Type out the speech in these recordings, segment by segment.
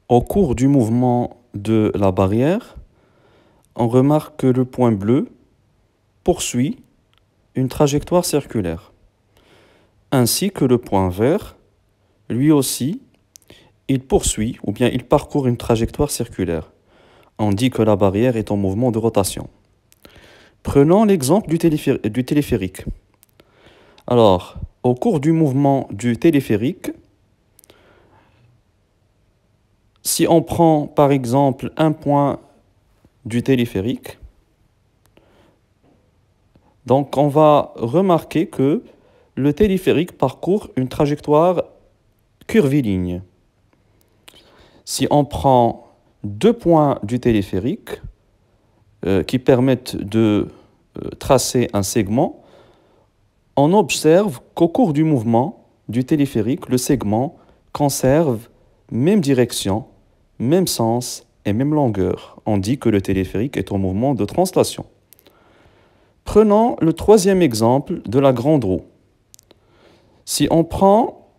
Au cours du mouvement de la barrière, on remarque que le point bleu poursuit une trajectoire circulaire, ainsi que le point vert, lui aussi, il poursuit ou bien il parcourt une trajectoire circulaire. On dit que la barrière est en mouvement de rotation. Prenons l'exemple du téléphérique. Alors, au cours du mouvement du téléphérique, si on prend par exemple un point du téléphérique, donc on va remarquer que le téléphérique parcourt une trajectoire curviligne. Si on prend deux points du téléphérique qui permettent de tracer un segment, on observe qu'au cours du mouvement du téléphérique, le segment conserve même direction, même sens et même longueur. On dit que le téléphérique est en mouvement de translation. Prenons le troisième exemple de la grande roue. Si on prend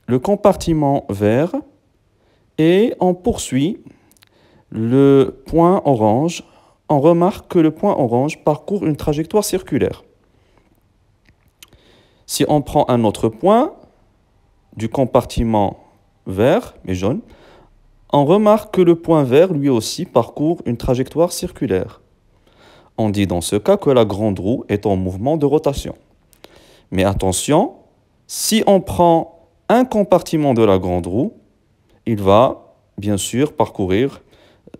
le compartiment vert et on poursuit le point orange, on remarque que le point orange parcourt une trajectoire circulaire. Si on prend un autre point du compartiment vert, mais jaune, on remarque que le point vert, lui aussi, parcourt une trajectoire circulaire. On dit dans ce cas que la grande roue est en mouvement de rotation. Mais attention, si on prend un compartiment de la grande roue, il va bien sûr parcourir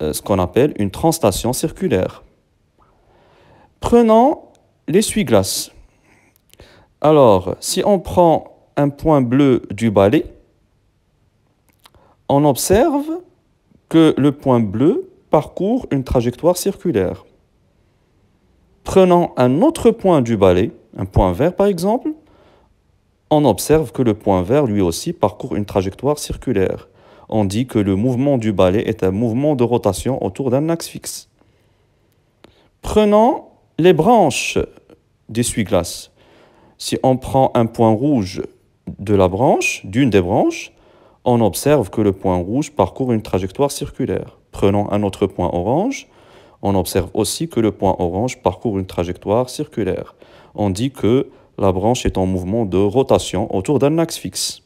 ce qu'on appelle une translation circulaire. Prenons l'essuie-glace. Alors, si on prend un point bleu du balai, on observe que le point bleu parcourt une trajectoire circulaire. Prenons un autre point du balai, un point vert par exemple, on observe que le point vert lui aussi parcourt une trajectoire circulaire. On dit que le mouvement du balai est un mouvement de rotation autour d'un axe fixe. Prenons les branches d'essuie-glace. Si on prend un point rouge de la branche, d'une des branches, on observe que le point rouge parcourt une trajectoire circulaire. Prenons un autre point orange, on observe aussi que le point orange parcourt une trajectoire circulaire. On dit que la branche est en mouvement de rotation autour d'un axe fixe.